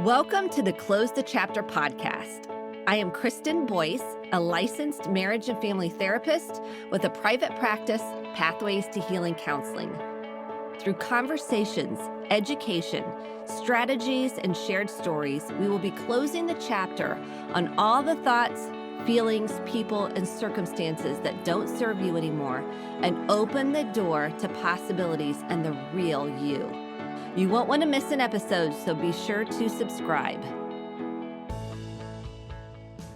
Welcome to the Close the Chapter podcast. I am Kristen Boyce, a licensed marriage and family therapist with a private practice, Pathways to Healing Counseling. Through conversations, education, strategies, and shared stories, we will be closing the chapter on all the thoughts, feelings, people, and circumstances that don't serve you anymore and open the door to possibilities and the real you. You won't want to miss an episode, so be sure to subscribe.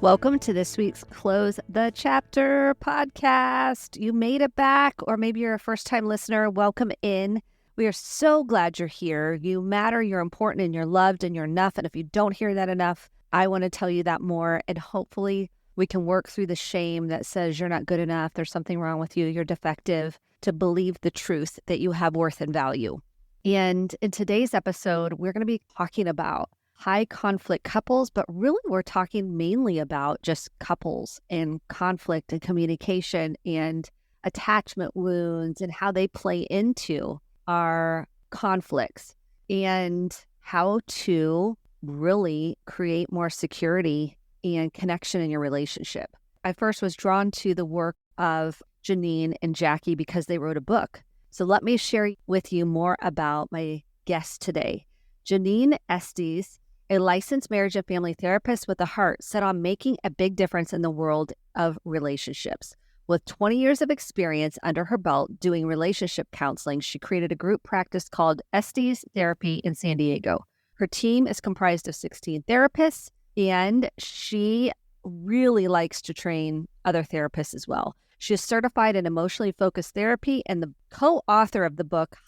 Welcome to this week's Close the Chapter podcast. You made it back, or maybe you're a first-time listener. Welcome in. We are so glad you're here. You matter, you're important, and you're loved, and you're enough. And if you don't hear that enough, I want to tell you that more. And hopefully we can work through the shame that says you're not good enough, there's something wrong with you, you're defective, to believe the truth that you have worth and value. And in today's episode, we're going to be talking about high conflict couples, but really we're talking mainly about just couples and conflict and communication and attachment wounds and how they play into our conflicts and how to really create more security and connection in your relationship. I first was drawn to the work of Jennine and Jackie because they wrote a book. So let me share with you more about my guest today. Jennine Estes, a licensed marriage and family therapist with a heart set on making a big difference in the world of relationships. With 20 years of experience under her belt doing relationship counseling, she created a group practice called Estes Therapy in San Diego. Her team is comprised of 16 therapists, and she really likes to train other therapists as well. She is certified in emotionally focused therapy and the co-author of the book,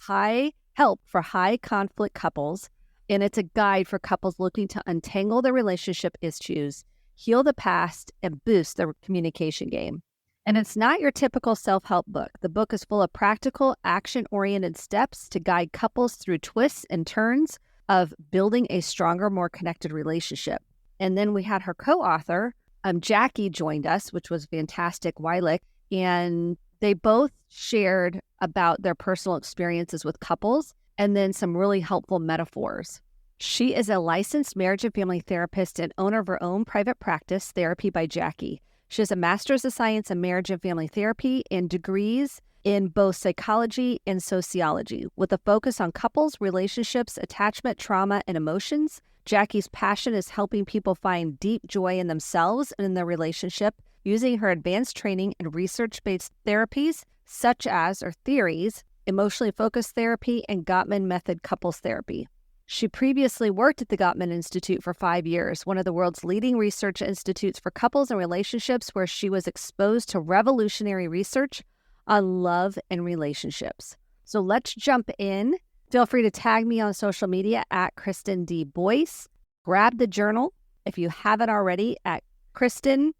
Help for High Conflict Couples. And it's a guide for couples looking to untangle their relationship issues, heal the past, and boost their communication game. And it's not your typical self-help book. The book is full of practical, action-oriented steps to guide couples through twists and turns of building a stronger, more connected relationship. And then we had her co-author, Jackie, joined us, which was fantastic, Weilich. And they both shared about their personal experiences with couples and then some really helpful metaphors. She is a licensed marriage and family therapist and owner of her own private practice, Therapy by Jackie. She has a master's of science in marriage and family therapy and degrees in both psychology and sociology, with a focus on couples, relationships, attachment, trauma, and emotions. Jackie's passion is helping people find deep joy in themselves and in their relationship, using her advanced training and research-based therapies such as, or theories, emotionally focused therapy and Gottman method couples therapy. She previously worked at the Gottman Institute for 5 years, one of the world's leading research institutes for couples and relationships, where she was exposed to revolutionary research on love and relationships. So let's jump in. Feel free to tag me on social media at Kristen D. Boyce. Grab the journal if you haven't already at kristendboyce.com.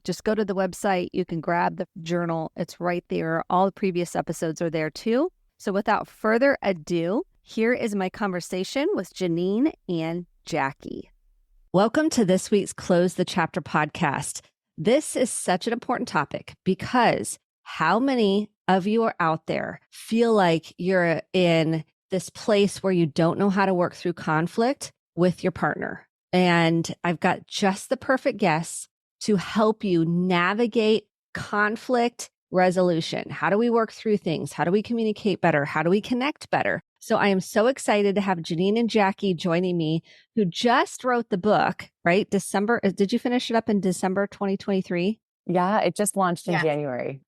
Just go to the website. You can grab the journal. It's right there. All the previous episodes are there too. So without further ado, here is my conversation with Jennine and Jackie. Welcome to this week's Close the Chapter podcast. This is such an important topic because how many of you are out there feel like you're in this place where you don't know how to work through conflict with your partner? And I've got just the perfect guest to help you navigate conflict resolution. How do we work through things? How do we communicate better? How do we connect better? So I am so excited to have Jennine and Jackie joining me, who just wrote the book, right? Did you finish it up in December 2023? Yeah, it just launched in January.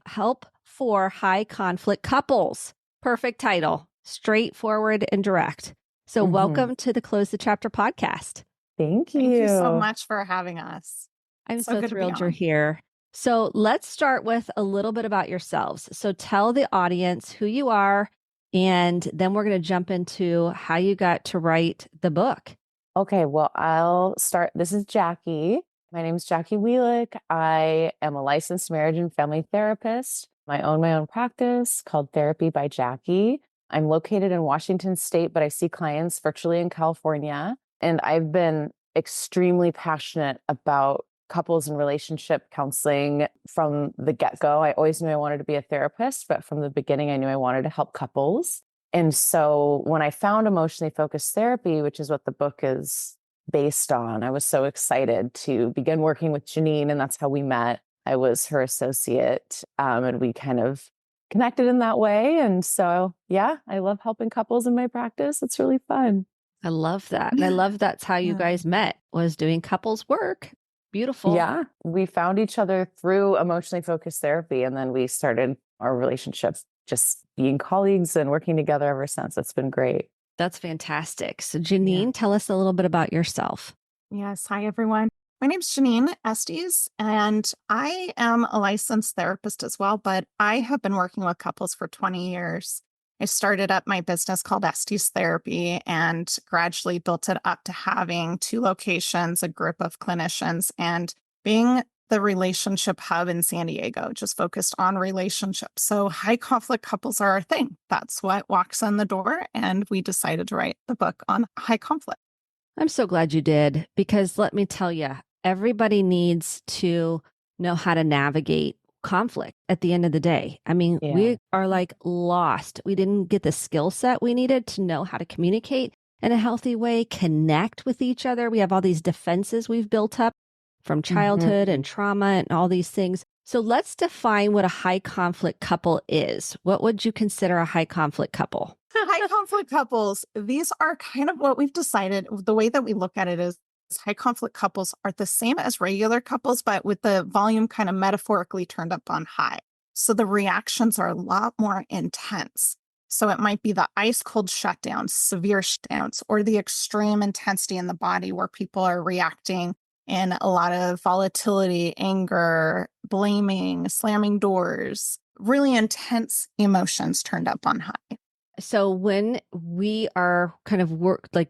Help for High Conflict Couples. Perfect title, straightforward and direct. So welcome to the Close the Chapter podcast. Thank you. Thank you so much for having us. I'm so thrilled you're here. So let's start with a little bit about yourselves. So tell the audience who you are, and then we're going to jump into how you got to write the book. Okay, well, I'll start. This is Jackie. My name is Jackie Weilich. I am a licensed marriage and family therapist. I own my own practice called Therapy by Jackie. I'm located in Washington State, but I see clients virtually in California. And I've been extremely passionate about couples and relationship counseling from the get-go. I always knew I wanted to be a therapist, but from the beginning, I knew I wanted to help couples. And so when I found emotionally focused therapy, which is what the book is based on, I was so excited to begin working with Jennine, and that's how we met. I was her associate, and we kind of connected in that way. And so, yeah, I love helping couples in my practice. It's really fun. I love that. And I love that's how you Yeah. guys met, was doing couples work. Beautiful. Yeah, we found each other through emotionally focused therapy, and then we started our relationship just being colleagues and working together ever since. It's been great. That's fantastic. So Jennine, tell us a little bit about yourself. Yes. Hi, everyone. My name's Jennine Estes, and I am a licensed therapist as well, but I have been working with couples for 20 years. I started up my business called Estes Therapy and gradually built it up to having 2 locations, a group of clinicians, and being the relationship hub in San Diego, just focused on relationships. So high conflict couples are our thing. That's what walks in the door. And we decided to write the book on high conflict. I'm so glad you did, because let me tell you, everybody needs to know how to navigate conflict at the end of the day. I mean, Yeah. we are like lost. We didn't get the skill set we needed to know how to communicate in a healthy way, connect with each other. We have all these defenses we've built up from childhood and trauma and all these things. So let's define what a high conflict couple is. What would you consider a high conflict couple? High conflict couples, these are kind of what we've decided. The way that we look at it is high conflict couples are the same as regular couples, but with the volume kind of metaphorically turned up on high. So the reactions are a lot more intense. So it might be the ice cold shutdowns, severe shutdowns, or the extreme intensity in the body where people are reacting in a lot of volatility, anger, blaming, slamming doors, really intense emotions turned up on high. So when we are kind of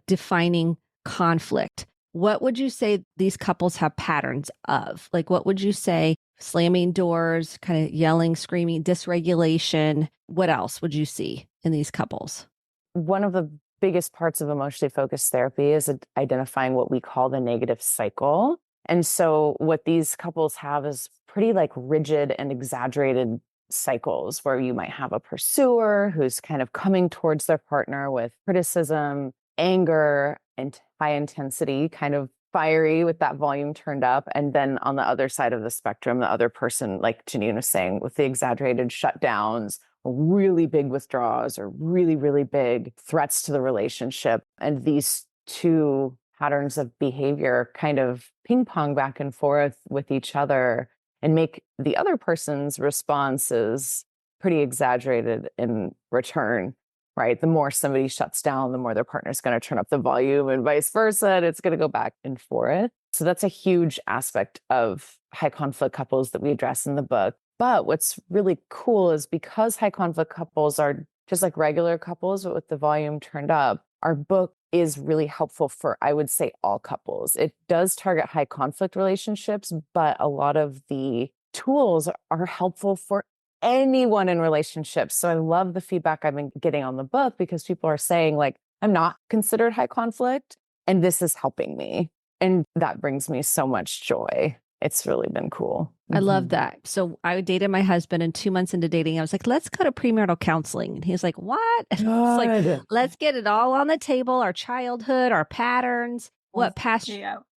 defining conflict, what would you say these couples have patterns of? Like, what would you say? Slamming doors, kind of yelling, screaming, dysregulation. What else would you see in these couples? One of the biggest parts of emotionally focused therapy is identifying what we call the negative cycle. And so what these couples have is pretty like rigid and exaggerated cycles where you might have a pursuer who's kind of coming towards their partner with criticism, anger, and high intensity, kind of fiery with that volume turned up. And then on the other side of the spectrum, the other person, like Jennine was saying, with the exaggerated shutdowns, really big withdrawals, or really, really big threats to the relationship. And these two patterns of behavior kind of ping pong back and forth with each other and make the other person's responses pretty exaggerated in return, right? The more somebody shuts down, the more their partner's going to turn up the volume and vice versa. And it's going to go back and forth. So that's a huge aspect of high conflict couples that we address in the book. But what's really cool is because high conflict couples are just like regular couples, but with the volume turned up, our book is really helpful for, I would say, all couples. It does target high conflict relationships, but a lot of the tools are helpful for anyone in relationships. So I love the feedback I've been getting on the book because people are saying, like, I'm not considered high conflict, and this is helping me. And that brings me so much joy. It's really been cool. I love that. So I dated my husband, and 2 months into dating, I was like, let's go to premarital counseling. And he's like, what? And I was like, let's get it all on the table, our childhood, our patterns, what past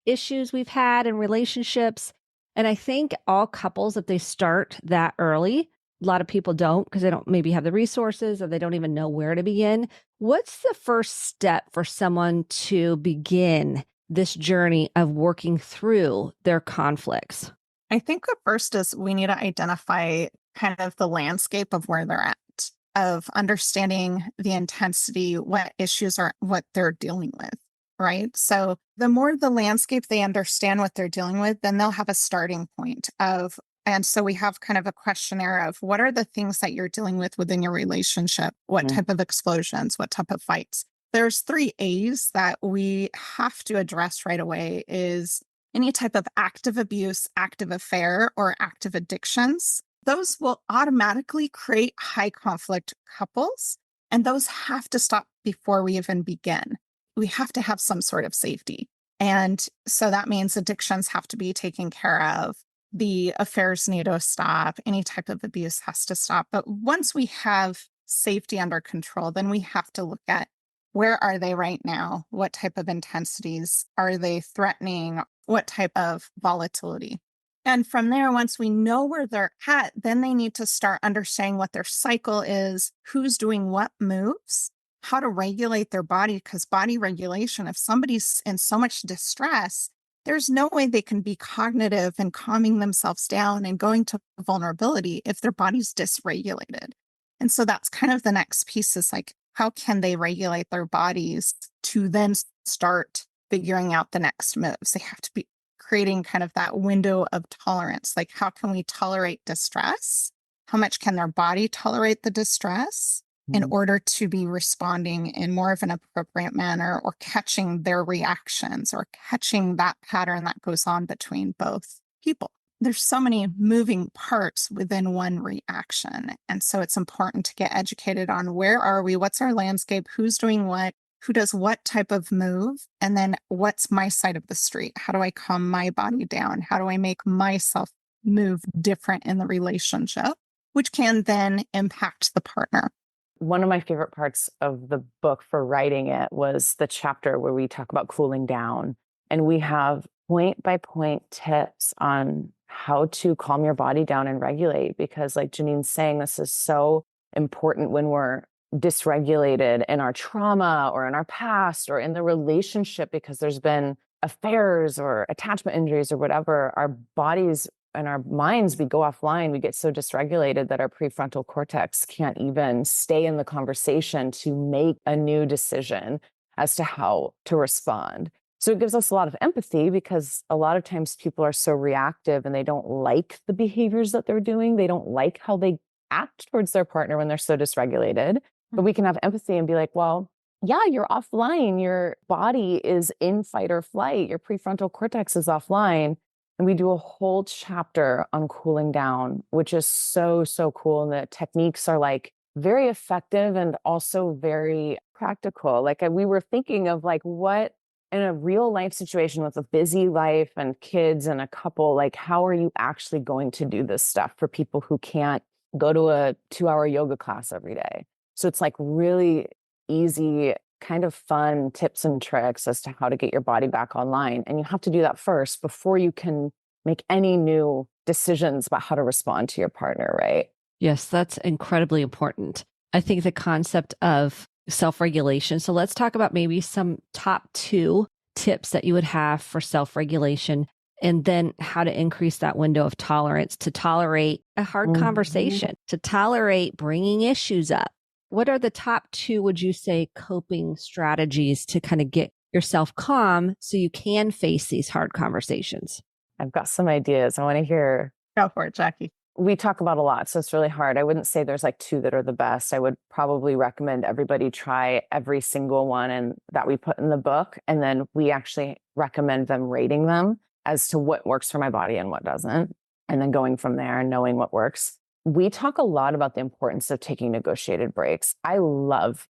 issues we've had in relationships. And I think all couples, if they start that early, a lot of people don't because they don't maybe have the resources or they don't even know where to begin. What's the first step for someone to begin this journey of working through their conflicts? I think the first is we need to identify kind of the landscape of where they're at, of understanding the intensity, what issues are, what they're dealing with, right? So the more the landscape they understand what they're dealing with, then they'll have a starting point of, and so we have kind of a questionnaire of what are the things that you're dealing with within your relationship? What type of explosions? What type of fights? There's 3 A's that we have to address right away is any type of active abuse, active affair, or active addictions. Those will automatically create high conflict couples, and those have to stop before we even begin. We have to have some sort of safety. And so that means addictions have to be taken care of. The affairs need to stop. Any type of abuse has to stop. But once we have safety under control, then we have to look at where are they right now? What type of intensities are they threatening? What type of volatility? And from there, once we know where they're at, then they need to start understanding what their cycle is, who's doing what moves, how to regulate their body, because body regulation, if somebody's in so much distress, there's no way they can be cognitive and calming themselves down and going to vulnerability if their body's dysregulated. And so that's kind of the next piece is like, how can they regulate their bodies to then start figuring out the next moves? They have to be creating kind of that window of tolerance. Like, how can we tolerate distress? How much can their body tolerate the distress in order to be responding in more of an appropriate manner, or catching their reactions, or catching that pattern that goes on between both people? There's so many moving parts within one reaction. And so it's important to get educated on where are we, what's our landscape, who's doing what, who does what type of move, and then what's my side of the street? How do I calm my body down? How do I make myself move different in the relationship, which can then impact the partner? One of my favorite parts of the book for writing it was the chapter where we talk about cooling down. And we have point by point tips on how to calm your body down and regulate, because like Jennine's saying, this is so important when we're dysregulated in our trauma or in our past or in the relationship, because there's been affairs or attachment injuries or whatever. Our bodies and our minds, we go offline, we get so dysregulated that our prefrontal cortex can't even stay in the conversation to make a new decision as to how to respond. So it gives us a lot of empathy, because a lot of times people are so reactive and they don't like the behaviors that they're doing. They don't like how they act towards their partner when they're so dysregulated. But we can have empathy and be like, well, yeah, you're offline. Your body is in fight or flight. Your prefrontal cortex is offline. And we do a whole chapter on cooling down, which is so, so cool. And the techniques are like very effective and also very practical. Like we were thinking of like, what in a real life situation with a busy life and kids and a couple, like how are you actually going to do this stuff for people who can't go to a 2-hour yoga class every day? So it's like really easy, kind of fun tips and tricks as to how to get your body back online. And you have to do that first before you can make any new decisions about how to respond to your partner, right? Yes, that's incredibly important. I think the concept of self-regulation. So let's talk about maybe some top 2 tips that you would have for self-regulation, and then how to increase that window of tolerance to tolerate a hard conversation, to tolerate bringing issues up. What are the top 2, would you say, coping strategies to kind of get yourself calm so you can face these hard conversations? I've got some ideas. I want to hear. Go for it, Jackie. We talk about a lot, so it's really hard. I wouldn't say there's like 2 that are the best. I would probably recommend everybody try every single one and that we put in the book. And then we actually recommend them rating them as to what works for my body and what doesn't. And then going from there and knowing what works. We talk a lot about the importance of taking negotiated breaks. I love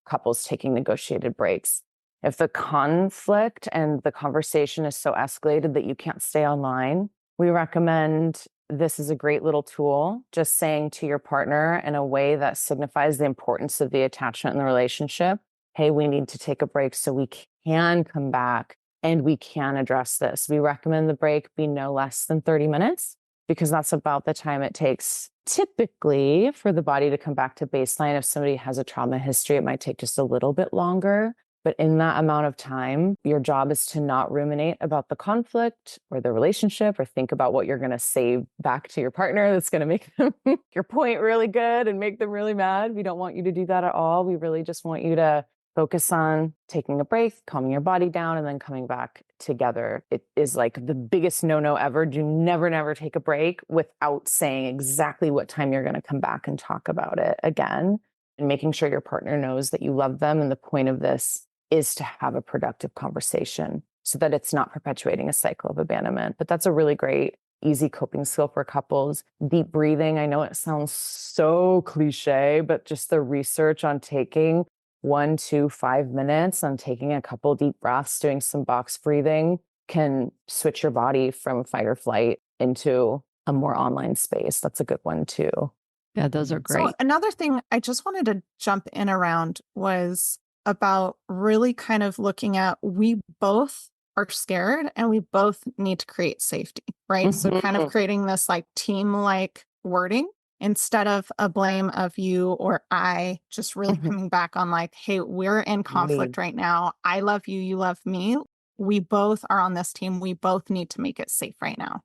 couples taking negotiated breaks. If the conflict and the conversation is so escalated that you can't stay online, we recommend this is a great little tool, just saying to your partner in a way that signifies the importance of the attachment in the relationship, hey, we need to take a break so we can come back and we can address this. We recommend the break be no less than 30 minutes because that's about the time it takes typically for the body to come back to baseline. If somebody has a trauma history, it might take just a little bit longer. But in that amount of time, your job is to not ruminate about the conflict or the relationship or think about what you're going to say back to your partner that's going to make them your point really good and make them really mad. We don't want you to do that at all. We really just want you to focus on taking a break, calming your body down, and then coming back together. It is like the biggest no-no ever. Do never take a break without saying exactly what time you're going to come back and talk about it again, and making sure your partner knows that you love them. And the point of this is to have a productive conversation so that it's not perpetuating a cycle of abandonment. But that's a really great, easy coping skill for couples. Deep breathing. I know it sounds so cliche, but just the research on taking 1 to 5 minutes on taking a couple deep breaths, doing some box breathing can switch your body from fight or flight into a more online space. That's a good one too. Yeah, those are So great. another thing I just wanted to jump in around was about really kind of looking at, we both are scared and we both need to create safety, right? So kind of creating this like team like wording instead of a blame of you or I, just really coming back on like, hey, we're in conflict right now. I love you. You love me. We both are on this team. We both need to make it safe right now.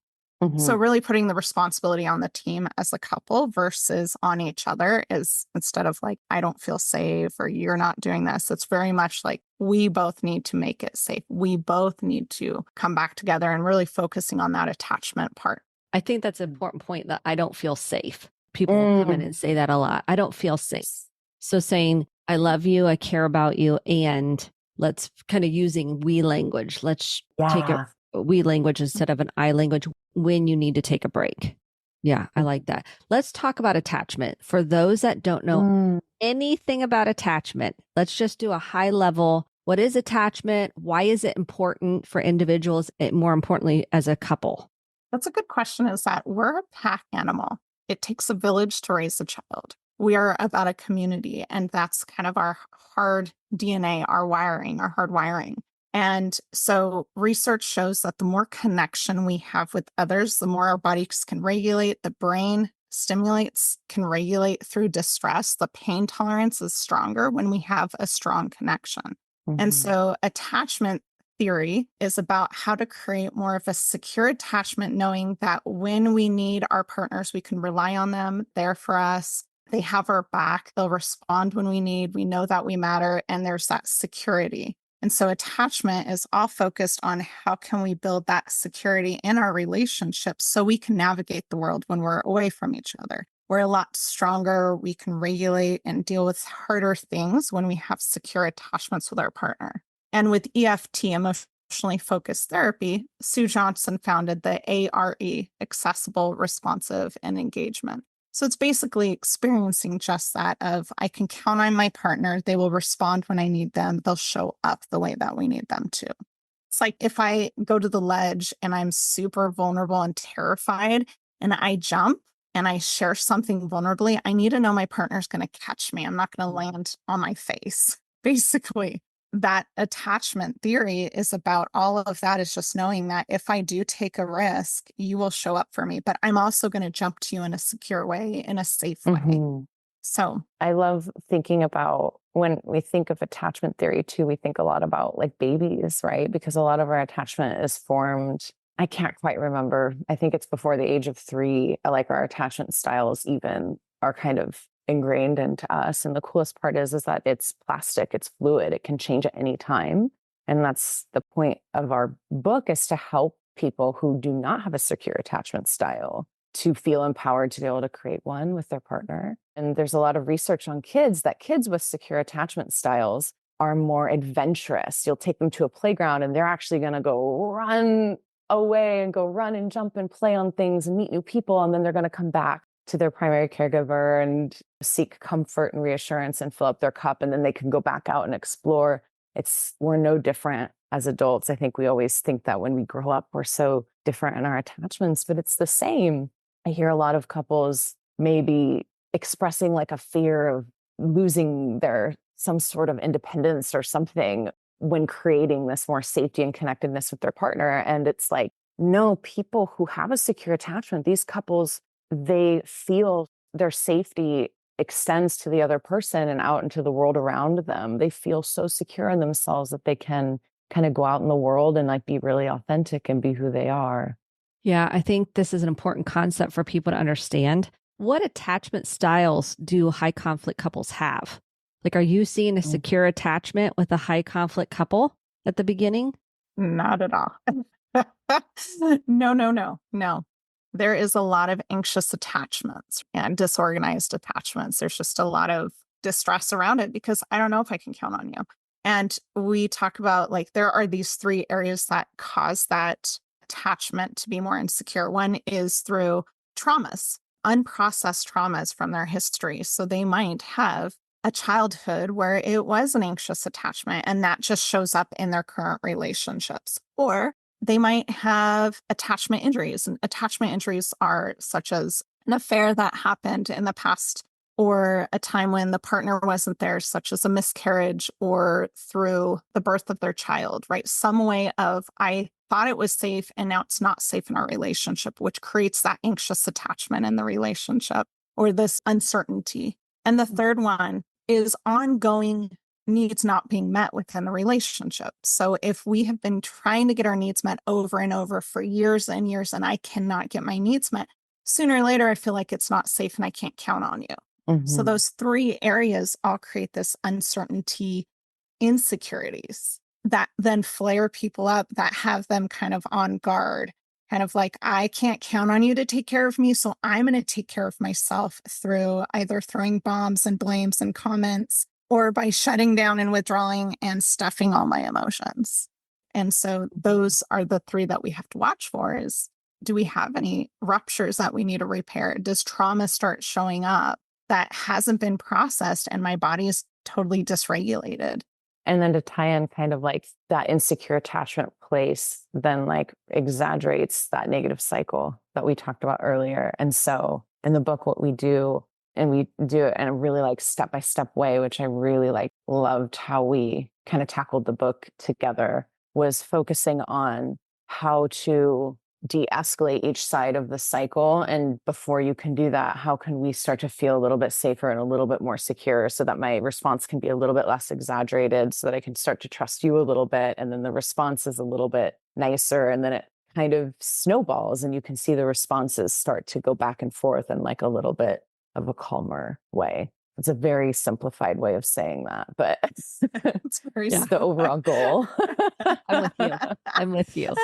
So really putting the responsibility on the team as a couple versus on each other is, instead of like, I don't feel safe or you're not doing this, it's very much like we both need to make it safe. We both need to come back together and really focusing on that attachment part. I think that's an important point, that I don't feel safe. People come in and say that a lot. I don't feel safe. So saying, I love you, I care about you, and let's kind of using we language. Let's take a we language instead of an I language when you need to take a break. Yeah, I like that. Let's talk about attachment. For those that don't know anything about attachment, let's just do a high level. What is attachment? Why is it important for individuals? And more importantly, as a couple? That's a good question, is that we're a pack animal. It takes a village to raise a child. We are about a community, and that's kind of our hard DNA, our wiring, our hard wiring. And so research shows that the more connection we have with others, the more our bodies can regulate. The brain stimulates, can regulate through distress. The pain tolerance is stronger when we have a strong connection. And so attachment theory is about how to create more of a secure attachment, knowing that when we need our partners, we can rely on them, there for us. They have our back. They'll respond when we need. We know that we matter, and there's that security. And so attachment is all focused on how can we build that security in our relationships so we can navigate the world when we're away from each other. We're a lot stronger. We can regulate and deal with harder things when we have secure attachments with our partner. And with EFT, emotionally focused therapy, Sue Johnson founded the ARE, accessible, responsive, and engagement. So it's basically experiencing just that of, I can count on my partner. They will respond when I need them. They'll show up the way that we need them to. It's like if I go to the ledge and I'm super vulnerable and terrified and I jump and I share something vulnerably, I need to know my partner's going to catch me. I'm not going to land on my face. Basically, that attachment theory is about all of that, is just knowing that if I do take a risk, you will show up for me, but I'm also going to jump to you in a secure way, in a safe way. So I love thinking about, when we think of attachment theory too, we think a lot about like babies, right? Because a lot of our attachment is formed, I can't quite remember, I think it's before the age of 3, like our attachment styles even are kind of ingrained into us. And the coolest part is that it's plastic, it's fluid, it can change at any time. And that's the point of our book, is to help people who do not have a secure attachment style to feel empowered to be able to create one with their partner. And there's a lot of research on kids, that kids with secure attachment styles are more adventurous. You'll take them to a playground and they're actually going to go run away and go run and jump and play on things and meet new people. And then they're going to come back to their primary caregiver and seek comfort and reassurance and fill up their cup. And then they can go back out and explore. We're no different as adults. I think we always think that when we grow up, we're so different in our attachments, but it's the same. I hear a lot of couples maybe expressing like a fear of losing some sort of independence or something when creating this more safety and connectedness with their partner. And it's like, no, people who have a secure attachment, these couples, they feel their safety extends to the other person and out into the world around them. They feel so secure in themselves that they can kind of go out in the world and like be really authentic and be who they are. Yeah, I think this is an important concept for people to understand. What attachment styles do high conflict couples have? Like, are you seeing a secure attachment with a high conflict couple at the beginning? not at all. No. There is a lot of anxious attachments and disorganized attachments. There's just a lot of distress around it because I don't know if I can count on you. And we talk about, like, there are these 3 areas that cause that attachment to be more insecure. One is through traumas, unprocessed traumas from their history. So they might have a childhood where it was an anxious attachment and that just shows up in their current relationships. Or they might have attachment injuries, and attachment injuries are such as an affair that happened in the past, or a time when the partner wasn't there, such as a miscarriage or through the birth of their child, right? Some way of, I thought it was safe and now it's not safe in our relationship, which creates that anxious attachment in the relationship or this uncertainty. And the third one is ongoing needs not being met within the relationship. So if we have been trying to get our needs met over and over for years and years, and I cannot get my needs met, sooner or later, I feel like it's not safe and I can't count on you. So those three areas all create this uncertainty, insecurities that then flare people up, that have them kind of on guard, kind of like, I can't count on you to take care of me. So I'm going to take care of myself through either throwing bombs and blames and comments, or by shutting down and withdrawing and stuffing all my emotions. And so those are the three that we have to watch for is, do we have any ruptures that we need to repair? Does trauma start showing up that hasn't been processed and my body is totally dysregulated? And then to tie in kind of like that insecure attachment place, then like exaggerates that negative cycle that we talked about earlier. And so in the book, what we do, and we do it in a really like step-by-step way, which I really like loved how we kind of tackled the book together, was focusing on how to de-escalate each side of the cycle. And before you can do that, how can we start to feel a little bit safer and a little bit more secure so that my response can be a little bit less exaggerated, so that I can start to trust you a little bit. And then the response is a little bit nicer. And then it kind of snowballs and you can see the responses start to go back and forth in like a little bit of a calmer way. It's a very simplified way of saying that, but It's very it's the overall goal. I'm with you. I'm with you.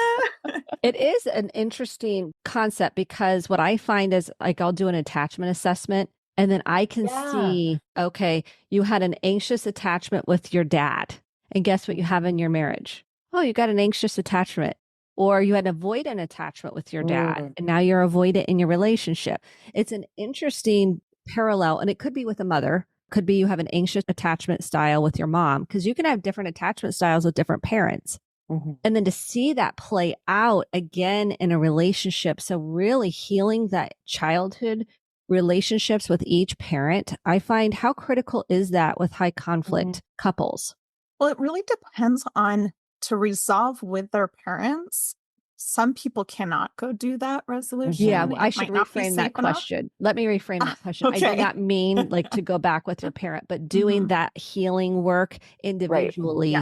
It is an interesting concept because what I find is like I'll do an attachment assessment and then I can see, okay, you had an anxious attachment with your dad. And guess what you have in your marriage? Oh, you got an anxious attachment. Or you had an avoidant attachment with your dad and now you're avoidant in your relationship. It's an interesting parallel, and it could be with a mother. Could be you have an anxious attachment style with your mom, because you can have different attachment styles with different parents. And then to see that play out again in a relationship. So really healing that childhood relationships with each parent. I find how critical is that with high conflict couples? Well, it really depends on, to resolve with their parents. Some people cannot go do that resolution. Yeah, It I should might not be reframe safe that enough. question. Let me reframe that question. I do Okay. not mean like to go back with your parent, but doing that healing work individually.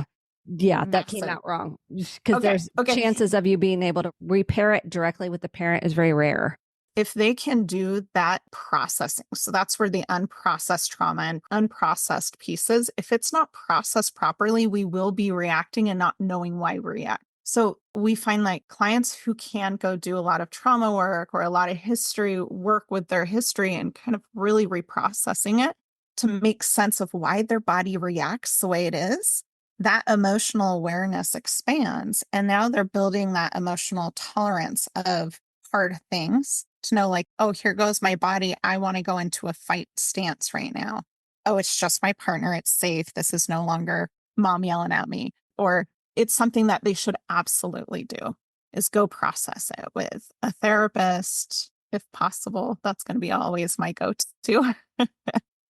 Yeah, that came Massive. out wrong because Okay, there's chances of you being able to repair it directly with the parent is very rare. If they can do that processing, so that's where the unprocessed trauma and unprocessed pieces, if it's not processed properly, we will be reacting and not knowing why we react. So we find like clients who can go do a lot of trauma work or a lot of history work with their history and kind of really reprocessing it to make sense of why their body reacts the way it is, that emotional awareness expands. And now they're building that emotional tolerance of hard things to know like, oh, here goes my body. I want to go into a fight stance right now. Oh, it's just my partner. It's safe. This is no longer mom yelling at me. Or it's something that they should absolutely do is go process it with a therapist, if possible. That's going to be always my go-to.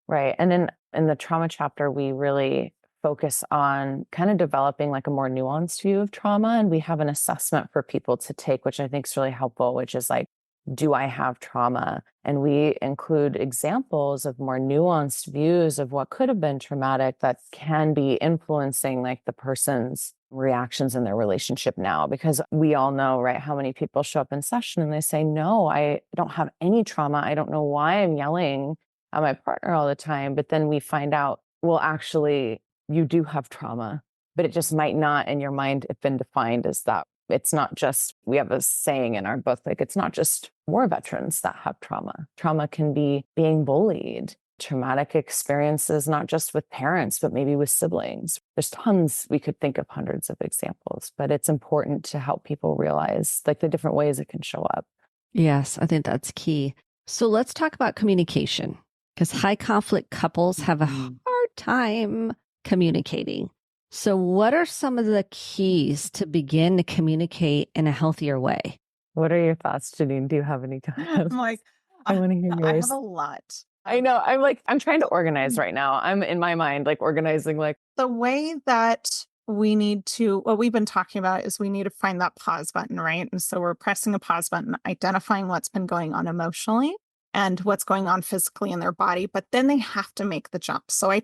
Right. And then in the trauma chapter, we really focus on kind of developing like a more nuanced view of trauma. And we have an assessment for people to take, which I think is really helpful, which is like, do I have trauma? And we include examples of more nuanced views of what could have been traumatic that can be influencing like the person's reactions in their relationship now. Because we all know, right, how many people show up in session and they say, no, I don't have any trauma. I don't know why I'm yelling at my partner all the time. But then we find out, well, actually, you do have trauma, but it just might not in your mind have been defined as that. It's not just, we have a saying in our book, like it's not just war veterans that have trauma. Trauma can be being bullied, traumatic experiences, not just with parents, but maybe with siblings. There's tons, we could think of hundreds of examples, but it's important to help people realize like the different ways it can show up. Yes, I think that's key. So let's talk about communication, because high conflict couples have a hard time communicating. So what are some of the keys to begin to communicate in a healthier way? What are your thoughts, Jennine? Do you have any comments? I'm like, I want to hear I yours. have a lot. I know. I'm trying to organize right now. I'm in my mind, like organizing, like The way that we need to, what we've been talking about is we need to find that pause button, right? And so we're pressing a pause button, identifying what's been going on emotionally and what's going on physically in their body, but then they have to make the jump. So I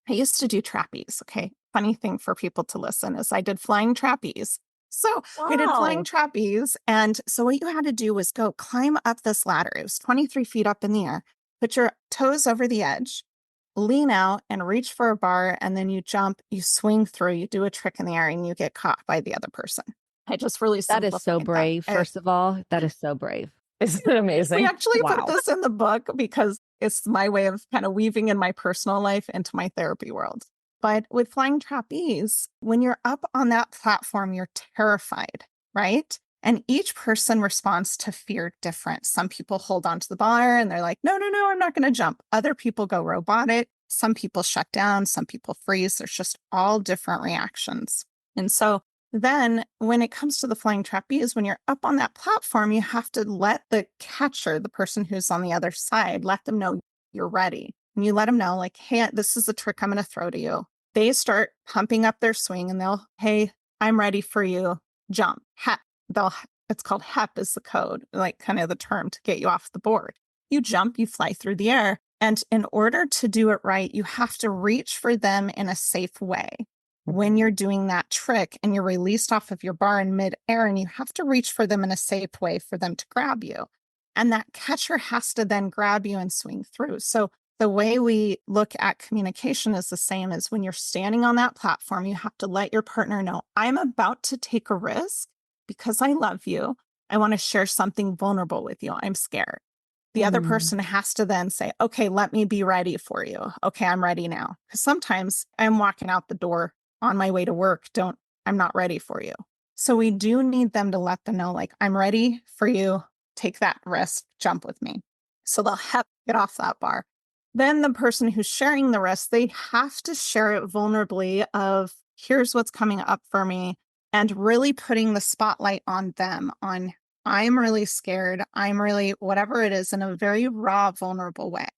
used to do trapeze. Okay. Funny thing for people to listen is I did flying trapeze. So I did flying wow. trapeze. And so what you had to do was go climb up this ladder. It was 23 feet up in the air, put your toes over the edge, lean out and reach for a bar, and then you jump, you swing through, you do a trick in the air, and you get caught by the other person. I just really That is so simplified brave. that. First of all, that is so brave. Isn't it amazing? We actually put Wow. this in the book because it's my way of kind of weaving in my personal life into my therapy world. But with flying trapeze, when you're up on that platform, you're terrified, right? And each person responds to fear different. Some people hold onto the bar and they're like, no, no, no, I'm not going to jump. Other people go robotic. Some people shut down. Some people freeze. There's just all different reactions. And so then when it comes to the flying trapeze, when you're up on that platform, you have to let the catcher, the person who's on the other side, let them know you're ready. And you let them know, like, hey, this is the trick I'm going to throw to you. They start pumping up their swing and hey, I'm ready for you. Jump. It's called HEP is the code, like kind of the term to get you off the board. You jump, you fly through the air. And in order to do it right, you have to reach for them in a safe way. When you're doing that trick and you're released off of your bar in midair, and you have to reach for them in a safe way for them to grab you. And that catcher has to then grab you and swing through. So the way we look at communication is the same as when you're standing on that platform, you have to let your partner know, I'm about to take a risk because I love you. I want to share something vulnerable with you. I'm scared. The other person has to then say, okay, let me be ready for you. Okay, I'm ready now. Because sometimes I'm walking out the door on my way to work. I'm not ready for you. So we do need them to let them know, like, I'm ready for you. Take that risk, jump with me. So they'll get off that bar. Then the person who's sharing the risk, they have to share it vulnerably of here's what's coming up for me, and really putting the spotlight on them, on I'm really scared. I'm really whatever it is, in a very raw, vulnerable way,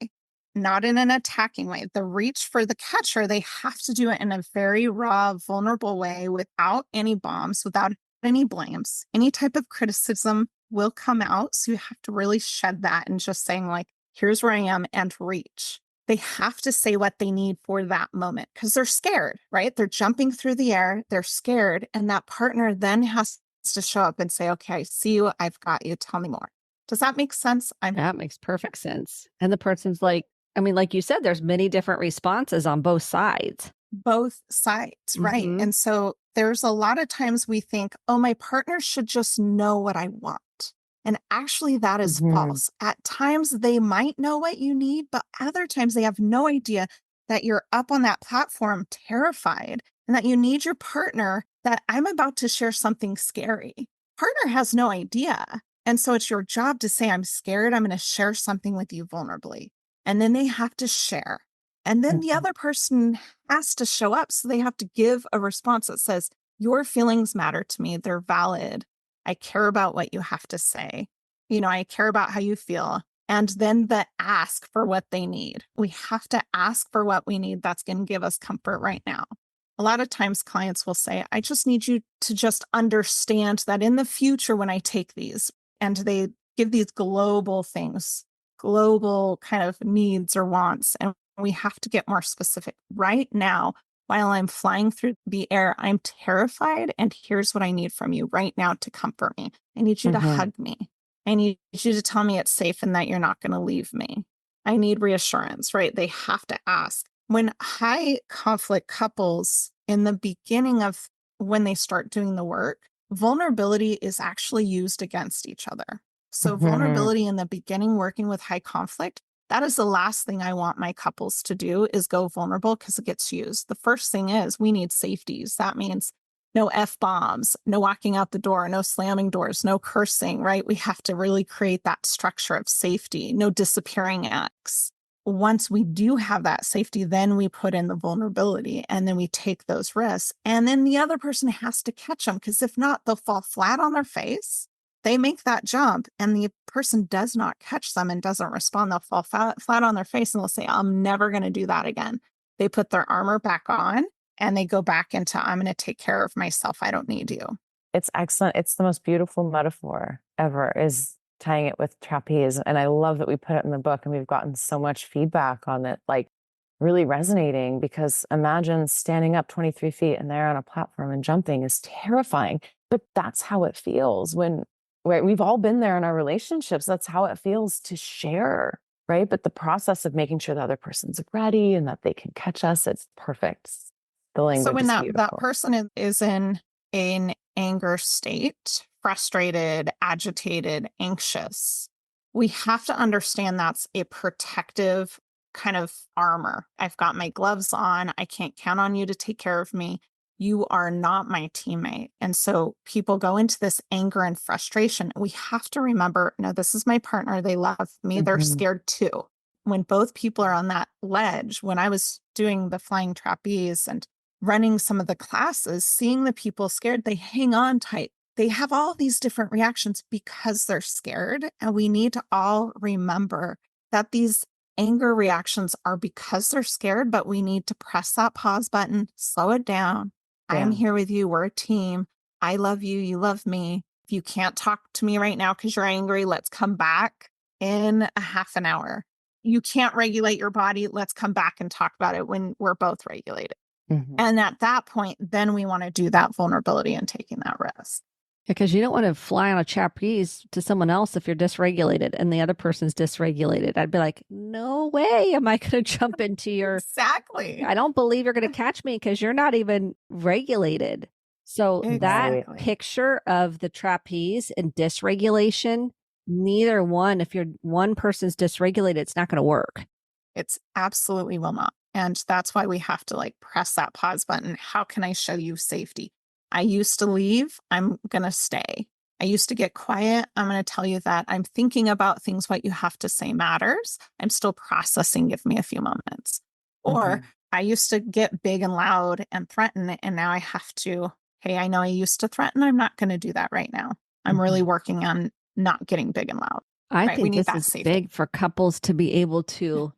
not in an attacking way. The reach for the catcher, they have to do it in a very raw, vulnerable way without any bombs, without any blames. Any type of criticism will come out. So you have to really shed that and just saying, like, here's where I am, and reach. They have to say what they need for that moment because they're scared, right? They're jumping through the air. They're scared. And that partner then has to show up and say, okay, I see you. I've got you. Tell me more. Does that make sense? That makes perfect sense. And the person's like, I mean, like you said, there's many different responses on both sides. Both sides, right? Mhm. And so there's a lot of times we think, oh, my partner should just know what I want. And actually, that is false. At times, they might know what you need, but other times they have no idea that you're up on that platform terrified and that you need your partner, that I'm about to share something scary. Partner has no idea. And so it's your job to say, I'm scared. I'm going to share something with you vulnerably. And then they have to share. And then the other person has to show up. So they have to give a response that says, your feelings matter to me. They're valid. I care about what you have to say. I care about how you feel. And then the ask for what they need. We have to ask for what we need. That's going to give us comfort right now. A lot of times clients will say, I just need you to just understand that in the future when I take these, and they give these global things, global kind of needs or wants, and we have to get more specific. Right now, while I'm flying through the air, I'm terrified, and here's what I need from you right now to comfort me. I need you to hug me. I need you to tell me it's safe and that you're not going to leave me. I need reassurance, right? They have to ask. When high conflict couples, in the beginning of when they start doing the work, vulnerability is actually used against each other. So vulnerability in the beginning, working with high conflict, that is the last thing I want my couples to do, is go vulnerable, because it gets used. The first thing is we need safeties. That means no F-bombs, no walking out the door, no slamming doors, no cursing, right? We have to really create that structure of safety, no disappearing acts. Once we do have that safety, then we put in the vulnerability, and then we take those risks. And then the other person has to catch them, because if not, they'll fall flat on their face they make that jump and the person does not catch them and doesn't respond, they'll fall flat on their face and they'll say, I'm never going to do that again. They put their armor back on and they go back into, I'm going to take care of myself. I don't need you. It's excellent. It's the most beautiful metaphor ever, is tying it with trapeze. And I love that we put it in the book and we've gotten so much feedback on it, like really resonating, because imagine standing up 23 feet and they're on a platform and jumping is terrifying. But that's how it feels when, right? We've all been there in our relationships. That's how it feels to share, right? But the process of making sure the other person's ready and that they can catch us, it's perfect. The language So when is that beautiful. person is in an anger state, frustrated, agitated, anxious, we have to understand that's a protective kind of armor. I've got my gloves on. I can't count on you to take care of me. You are not my teammate. And so people go into this anger and frustration. We have to remember, no, this is my partner. They love me. They're scared too. When both people are on that ledge, when I was doing the flying trapeze and running some of the classes, seeing the people scared, they hang on tight. They have all these different reactions because they're scared. And we need to all remember that these anger reactions are because they're scared, but we need to press that pause button, slow it down. I am here with you. We're a team. I love you. You love me. If you can't talk to me right now because you're angry, let's come back in a half an hour. You can't regulate your body. Let's come back and talk about it when we're both regulated. And at that point, then we want to do that vulnerability and taking that risk. Because you don't want to fly on a trapeze to someone else if you're dysregulated and the other person's dysregulated. I'd be like, no way am I going to jump into your... Exactly. I don't believe you're going to catch me because you're not even regulated. So that picture of the trapeze and dysregulation, neither one, if you're one person's dysregulated, it's not going to work. It's absolutely will not. And that's why we have to like press that pause button. How can I show you safety? I used to leave. I'm going to stay. I used to get quiet. I'm going to tell you that I'm thinking about things. What you have to say matters. I'm still processing. Give me a few moments. Or I used to get big and loud and threaten. And now I have to, hey, I know I used to threaten. I'm not going to do that right now. I'm really working on not getting big and loud. I think this is big for couples to be able to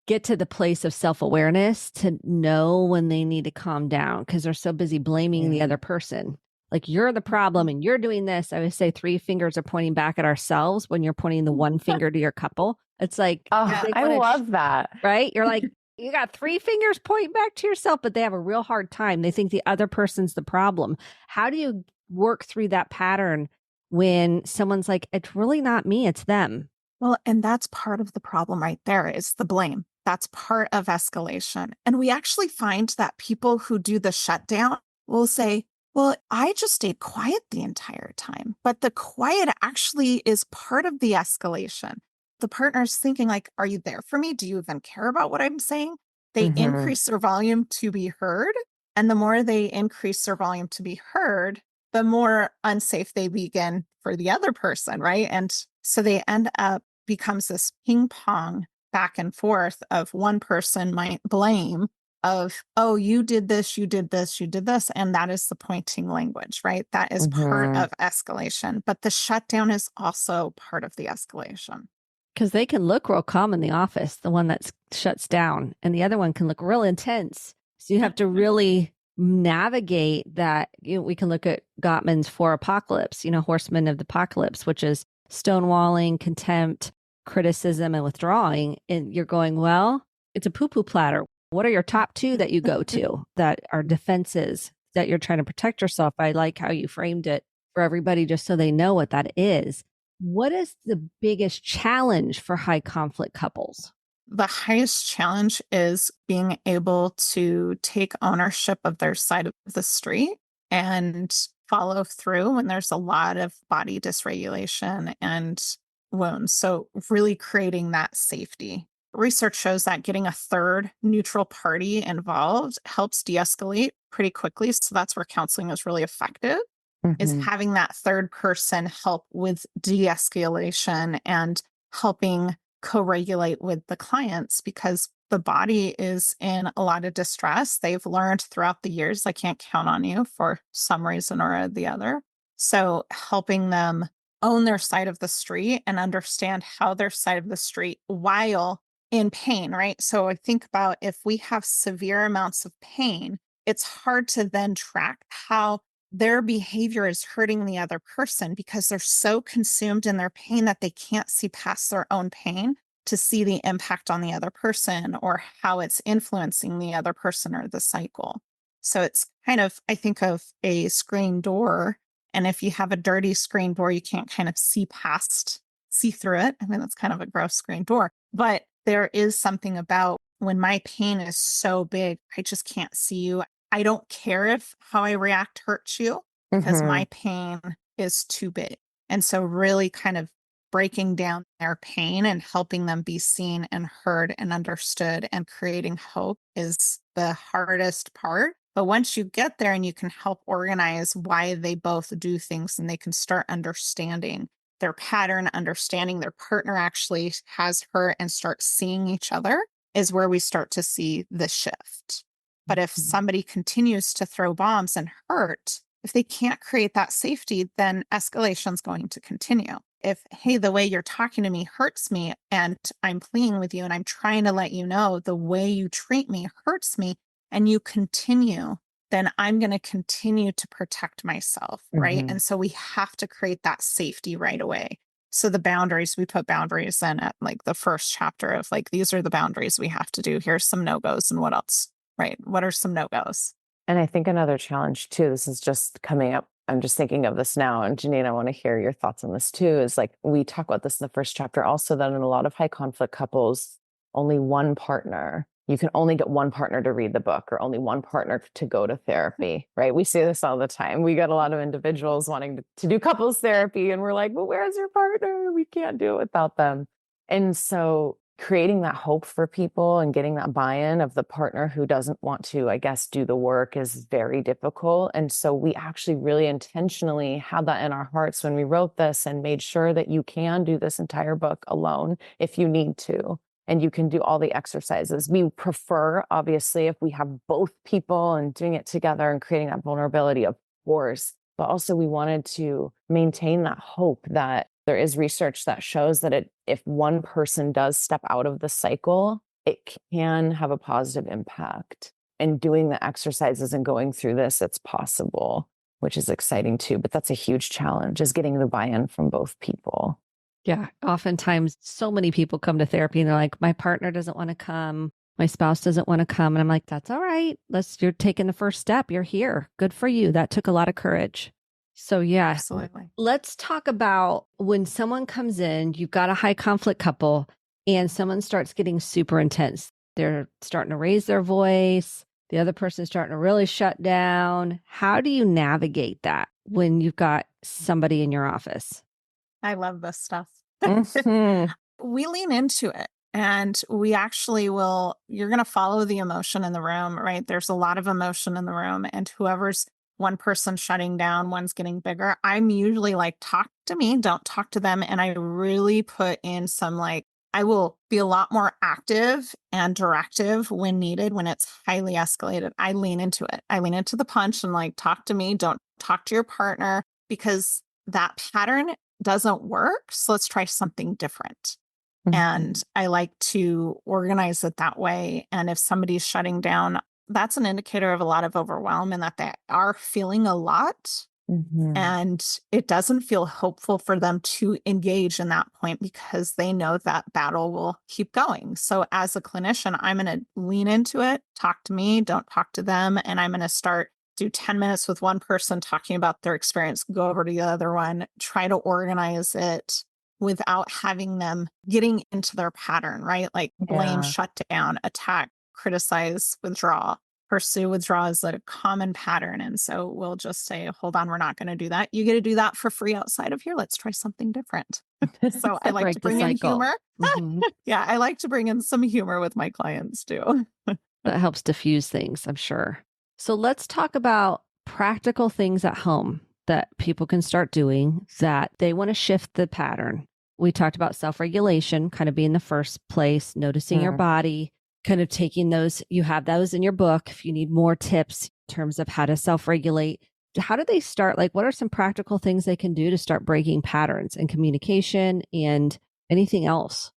get to the place of self-awareness, to know when they need to calm down because they're so busy blaming the other person. Like, you're the problem and you're doing this. I would say 3 fingers are pointing back at ourselves when you're pointing the one finger to your couple. It's like, I love that. Right? You're like, you got 3 fingers pointing back to yourself, but they have a real hard time. They think the other person's the problem. How do you work through that pattern when someone's like, it's really not me, it's them? Well, and that's part of the problem right there, is the blame. That's part of escalation. And we actually find that people who do the shutdown will say, well, I just stayed quiet the entire time. But the quiet actually is part of the escalation. The partner's thinking like, are you there for me? Do you even care about what I'm saying? They increase their volume to be heard. And the more they increase their volume to be heard, the more unsafe they begin for the other person, right? And so they end up becomes this ping pong back and forth of one person might blame of, oh, you did this, you did this, you did this. And that is the pointing language, right? That is part of escalation. But the shutdown is also part of the escalation. Because they can look real calm in the office, the one that shuts down, and the other one can look real intense. So you have to really navigate that. We can look at Gottman's 4 apocalypse, horsemen of the apocalypse, which is stonewalling, contempt, criticism, and withdrawing. And you're going, well, it's a poo-poo platter. What are your top 2 that you go to that are defenses that you're trying to protect yourself? I like how you framed it for everybody, just so they know what that is. What is the biggest challenge for high conflict couples? The highest challenge is being able to take ownership of their side of the street and follow through when there's a lot of body dysregulation and wounds. So really creating that safety. Research shows that getting a third neutral party involved helps de-escalate pretty quickly. So that's where counseling is really effective, is having that third person help with de-escalation and helping co-regulate with the clients, because the body is in a lot of distress. They've learned throughout the years, I can't count on you for some reason or the other. So helping them own their side of the street and understand how their side of the street while in pain, right? So I think about if we have severe amounts of pain, it's hard to then track how their behavior is hurting the other person because they're so consumed in their pain that they can't see past their own pain to see the impact on the other person or how it's influencing the other person or the cycle. So it's kind of, I think of a screen door. And if you have a dirty screen door, you can't kind of see through it. I mean, that's kind of a gross screen door. But there is something about when my pain is so big, I just can't see you. I don't care if how I react hurts you because my pain is too big. And so really kind of breaking down their pain and helping them be seen and heard and understood and creating hope is the hardest part. But once you get there and you can help organize why they both do things and they can start understanding their pattern, understanding their partner actually has hurt and start seeing each other is where we start to see the shift. But if somebody continues to throw bombs and hurt, if they can't create that safety, then escalation is going to continue. If, hey, the way you're talking to me hurts me and I'm pleading with you and I'm trying to let you know the way you treat me hurts me and you continue, then I'm going to continue to protect myself, right? And so we have to create that safety right away. So the boundaries, we put boundaries in at like the first chapter of like, these are the boundaries we have to do. Here's some no-goes and what else, right? What are some no-goes? And I think another challenge too, this is just coming up. I'm just thinking of this now. And Jennine, I want to hear your thoughts on this too, is like, we talk about this in the first chapter also, that in a lot of high conflict couples, only one partner, you can only get one partner to read the book or only one partner to go to therapy, right? We see this all the time. We get a lot of individuals wanting to do couples therapy and we're like, well, where's your partner? We can't do it without them. And so creating that hope for people and getting that buy-in of the partner who doesn't want to, I guess, do the work is very difficult. And so we actually really intentionally had that in our hearts when we wrote this and made sure that you can do this entire book alone if you need to. And you can do all the exercises. We prefer, obviously, if we have both people and doing it together and creating that vulnerability, of course. But also we wanted to maintain that hope that there is research that shows that if one person does step out of the cycle, it can have a positive impact. And doing the exercises and going through this, it's possible, which is exciting too. But that's a huge challenge, is getting the buy-in from both people. Yeah. Oftentimes, so many people come to therapy and they're like, my partner doesn't want to come. My spouse doesn't want to come. And I'm like, that's all right. You're taking the first step. You're here. Good for you. That took a lot of courage. So yeah, Absolutely. Let's talk about when someone comes in, you've got a high conflict couple and someone starts getting super intense. They're starting to raise their voice. The other person's starting to really shut down. How do you navigate that when you've got somebody in your office? I love this stuff. Mhm. We lean into it and we actually will, you're going to follow the emotion in the room, right? There's a lot of emotion in the room and whoever's one person shutting down, one's getting bigger. I'm usually like, talk to me, don't talk to them. And I really put in some I will be a lot more active and directive when needed, when it's highly escalated. I lean into it. I lean into the punch and talk to me, don't talk to your partner because that pattern doesn't work. So let's try something different. And I like to organize it that way. And if somebody's shutting down, that's an indicator of a lot of overwhelm and that they are feeling a lot. And it doesn't feel hopeful for them to engage in that point because they know that battle will keep going. So as a clinician, I'm going to lean into it, talk to me, don't talk to them. And I'm going to do 10 minutes with one person talking about their experience, go over to the other one, try to organize it without having them getting into their pattern, right? Like blame, shut down, attack, criticize, withdraw. Pursue, withdraw is a common pattern. And so we'll just say, hold on, we're not going to do that. You get to do that for free outside of here. Let's try something different. So I like to bring in humor. Yeah, I like to bring in some humor with my clients too. That helps diffuse things, I'm sure. So let's talk about practical things at home that people can start doing that they want to shift the pattern. We talked about self-regulation kind of being the first place, noticing your body, kind of taking those, you have those in your book. If you need more tips in terms of how to self-regulate, how do they start? Like, what are some practical things they can do to start breaking patterns in communication and anything else?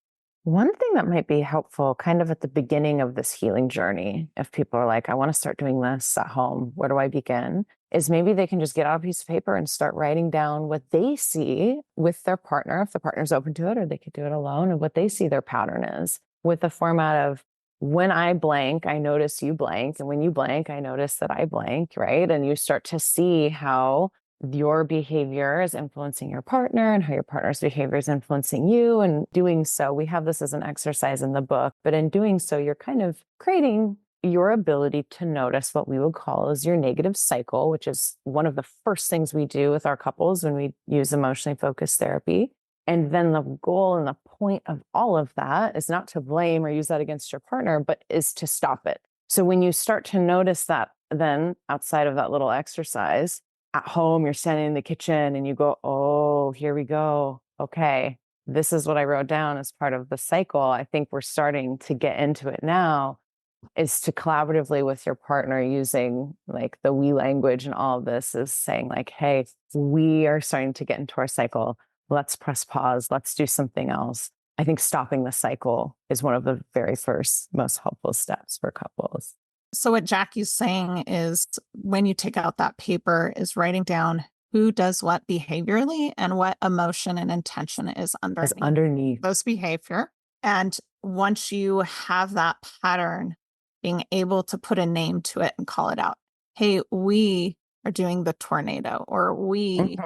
One thing that might be helpful kind of at the beginning of this healing journey, if people are like, I want to start doing this at home, where do I begin? Is maybe they can just get out a piece of paper and start writing down what they see with their partner, if the partner's open to it, or they could do it alone, and what they see their pattern is, with the format of, when I blank, I notice you blank. And when you blank, I notice that I blank, right? And you start to see how your behavior is influencing your partner and how your partner's behavior is influencing you. And doing so, we have this as an exercise in the book, but in doing so, you're kind of creating your ability to notice what we would call as your negative cycle, which is one of the first things we do with our couples when we use emotionally focused therapy. And then the goal and the point of all of that is not to blame or use that against your partner, but is to stop it. So when you start to notice that, then outside of that little exercise, at home, you're standing in the kitchen and you go, oh, here we go. Okay, this is what I wrote down as part of the cycle. I think we're starting to get into it now, is to collaboratively with your partner using like the we language, and all of this is saying like, hey, we are starting to get into our cycle. Let's press pause. Let's do something else. I think stopping the cycle is one of the very first most helpful steps for couples. So what Jackie's saying is, when you take out that paper, is writing down who does what behaviorally and what emotion and intention is underneath those behavior. And once you have that pattern, being able to put a name to it and call it out. Hey, we are doing the tornado, or we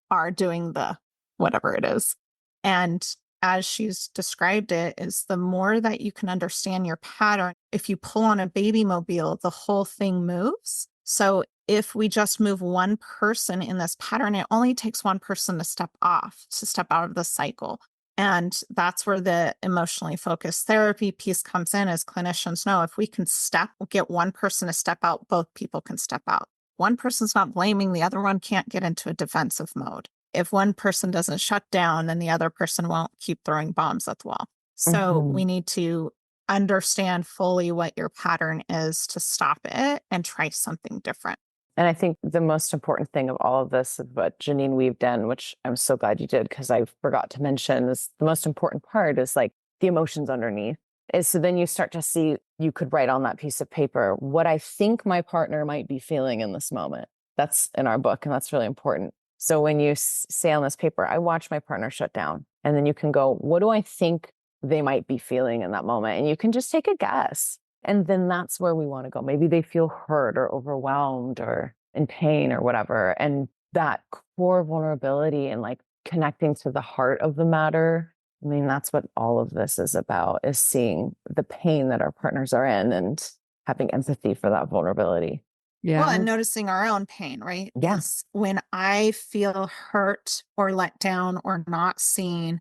are doing the whatever it is. And as she's described it, is the more that you can understand your pattern, if you pull on a baby mobile, the whole thing moves. So if we just move one person in this pattern, it only takes one person to step out of the cycle. And that's where the emotionally focused therapy piece comes in. As clinicians know, if we can get one person to step out, both people can step out. One person's not blaming, the other one can't get into a defensive mode. If one person doesn't shut down, then the other person won't keep throwing bombs at the wall. So we need to understand fully what your pattern is to stop it and try something different. And I think the most important thing of all of this is what Jennine weaved in, which I'm so glad you did, because I forgot to mention, is the most important part is like the emotions underneath. Is so then you start to see, you could write on that piece of paper what I think my partner might be feeling in this moment. That's in our book, and that's really important. So when you say on this paper, I watch my partner shut down, and then you can go, what do I think they might be feeling in that moment? And you can just take a guess. And then that's where we want to go. Maybe they feel hurt or overwhelmed or in pain or whatever. And that core vulnerability and like connecting to the heart of the matter. I mean, that's what all of this is about, is seeing the pain that our partners are in and having empathy for that vulnerability. Yeah. Well, and noticing our own pain, right? Yes. When I feel hurt or let down or not seen,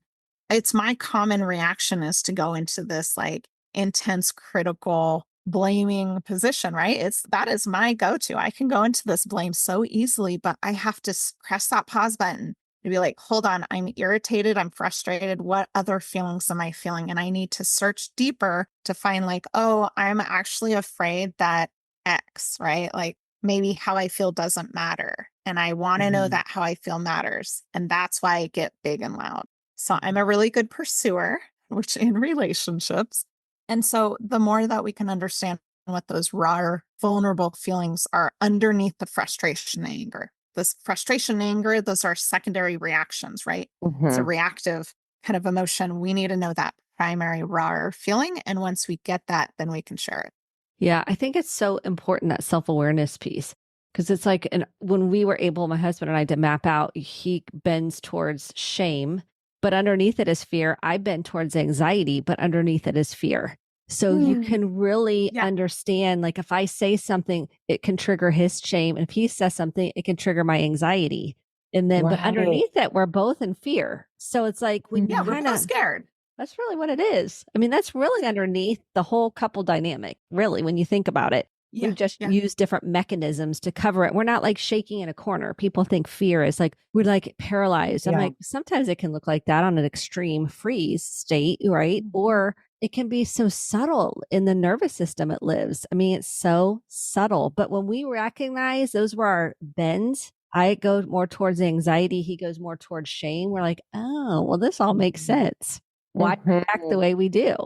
it's my common reaction is to go into this like intense, critical, blaming position, right? That is my go-to. I can go into this blame so easily, but I have to press that pause button to be like, hold on, I'm irritated, I'm frustrated. What other feelings am I feeling? And I need to search deeper to find like, oh, I'm actually afraid that X, right? Like maybe how I feel doesn't matter. And I want to know that how I feel matters. And that's why I get big and loud. So I'm a really good pursuer, which in relationships. And so the more that we can understand what those raw, vulnerable feelings are underneath the frustration and anger. This frustration and anger, those are secondary reactions, right? It's a reactive kind of emotion. We need to know that primary raw feeling. And once we get that, then we can share it. Yeah, I think it's so important, that self-awareness piece, because it's like, and when we were able, my husband and I, to map out, he bends towards shame, but underneath it is fear. I bend towards anxiety, but underneath it is fear. So you can really understand, like if I say something, it can trigger his shame. And if he says something, it can trigger my anxiety. And then, but underneath it, we're both in fear. So it's like when you we're both scared. That's really what it is. I mean, that's really underneath the whole couple dynamic, really, when you think about it. We've just used different mechanisms to cover it. We're not like shaking in a corner. People think fear is like, we're like paralyzed. I'm like, sometimes it can look like that on an extreme freeze state, right? Or it can be so subtle in the nervous system it lives. I mean, it's so subtle. But when we recognize those were our bends, I go more towards anxiety. He goes more towards shame. We're like, oh, well, this all makes sense. Why we act the way we do?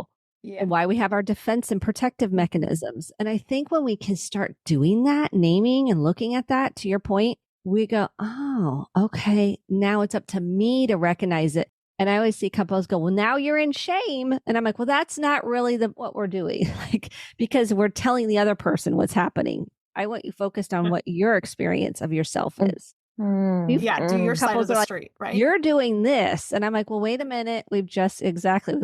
Yeah. And why we have our defense and protective mechanisms. And I think when we can start doing that, naming and looking at that, to your point, we go, oh, okay, now it's up to me to recognize it. And I always see couples go, well, now you're in shame. And I'm like, well, that's not really what we're doing. Like, because we're telling the other person what's happening. I want you focused on what your experience of yourself is. Yeah, do your side of the Like, street, right? you're doing this. And I'm like, well, wait a minute. We've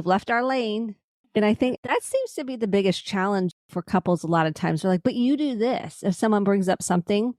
left our lane. And I think that seems to be the biggest challenge for couples a lot of times. They're like, but you do this. If someone brings up something,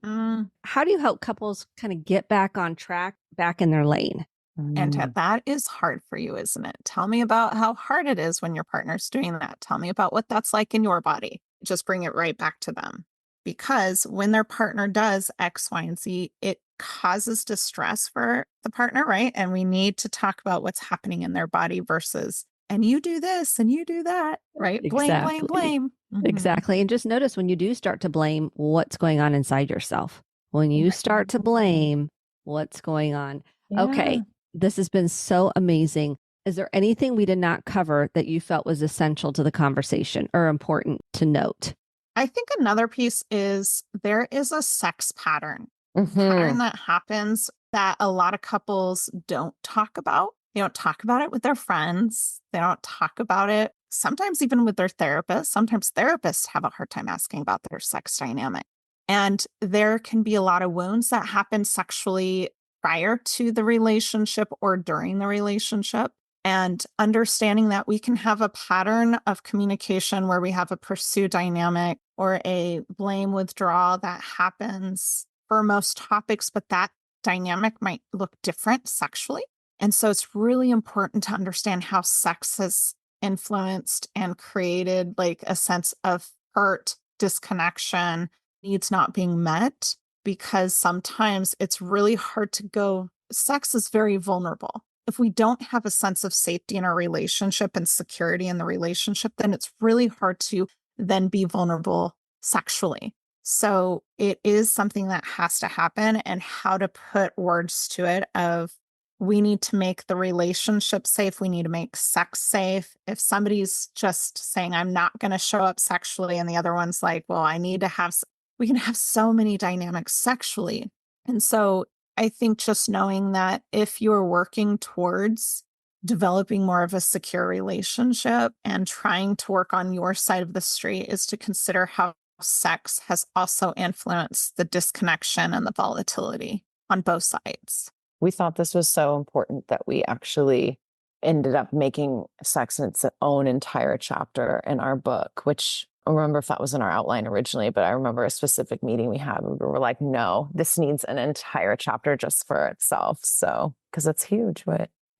how do you help couples kind of get back on track, back in their lane? And that is hard for you, isn't it? Tell me about how hard it is when your partner's doing that. Tell me about what that's like in your body. Just bring it right back to them. Because when their partner does X, Y, and Z, it causes distress for the partner, right? And we need to talk about what's happening in their body versus, and you do this and you do that, right? Exactly. Blame. Exactly. And just notice when you do start to blame, what's going on inside yourself. When you start to blame, what's going on. Yeah. Okay. This has been so amazing. Is there anything we did not cover that you felt was essential to the conversation or important to note? I think another piece is there is a sex pattern that happens that a lot of couples don't talk about. They don't talk about it with their friends. They don't talk about it sometimes even with their therapist. Sometimes therapists have a hard time asking about their sex dynamic. And there can be a lot of wounds that happen sexually prior to the relationship or during the relationship. And understanding that we can have a pattern of communication where we have a pursue dynamic or a blame withdrawal that happens for most topics, but that dynamic might look different sexually. And so it's really important to understand how sex has influenced and created like a sense of hurt, disconnection, needs not being met, because sometimes it's really hard to go. Sex is very vulnerable. If we don't have a sense of safety in our relationship and security in the relationship, then it's really hard to then be vulnerable sexually. So it is something that has to happen, and how to put words to it of we need to make the relationship safe. We need to make sex safe. If somebody's just saying, I'm not going to show up sexually, and the other one's like, well, I need to have, we can have so many dynamics sexually. And so I think just knowing that if you're working towards developing more of a secure relationship and trying to work on your side of the street is to consider how sex has also influenced the disconnection and the volatility on both sides. We thought this was so important that we actually ended up making sex its own entire chapter in our book, which I don't remember if that was in our outline originally, but I remember a specific meeting we had where we were like, no, this needs an entire chapter just for itself. So, because it's huge,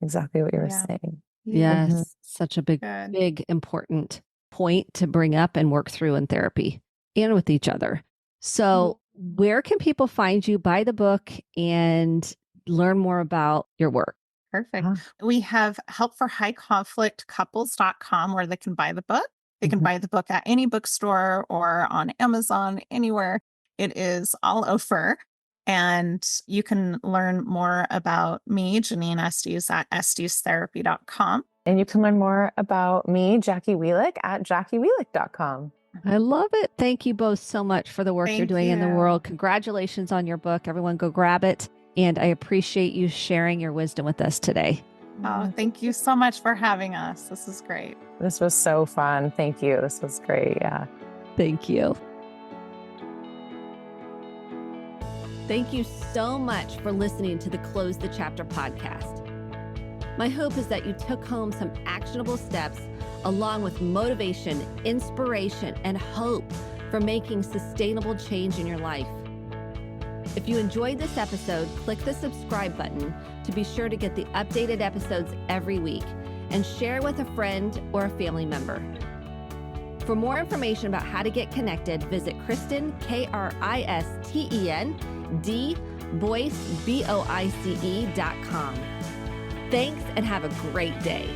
exactly what you were saying. Yes. Such a big, important point to bring up and work through in therapy and with each other. So where can people find you, buy the book, and learn more about your work? Perfect. We have helpforhighconflictcouples.com where they can buy the book. They can buy the book at any bookstore or on Amazon, anywhere. It is all over. And you can learn more about me, Jennine Estes, at estestherapy.com. And you can learn more about me, Jackie Wielik, at jackiewielik.com. I love it. Thank you both so much for the work you're doing in the world. Congratulations on your book. Everyone go grab it. And I appreciate you sharing your wisdom with us today. Oh, thank you so much for having us. This is great. This was so fun. Thank you. This was great. Yeah. Thank you. Thank you so much for listening to the Close the Chapter podcast. My hope is that you took home some actionable steps along with motivation, inspiration, and hope for making sustainable change in your life. If you enjoyed this episode, click the subscribe button to be sure to get the updated episodes every week, and share with a friend or a family member. For more information about how to get connected, visit Kristen, KRISTEN, Boyce, BOICE.com. Thanks, and have a great day.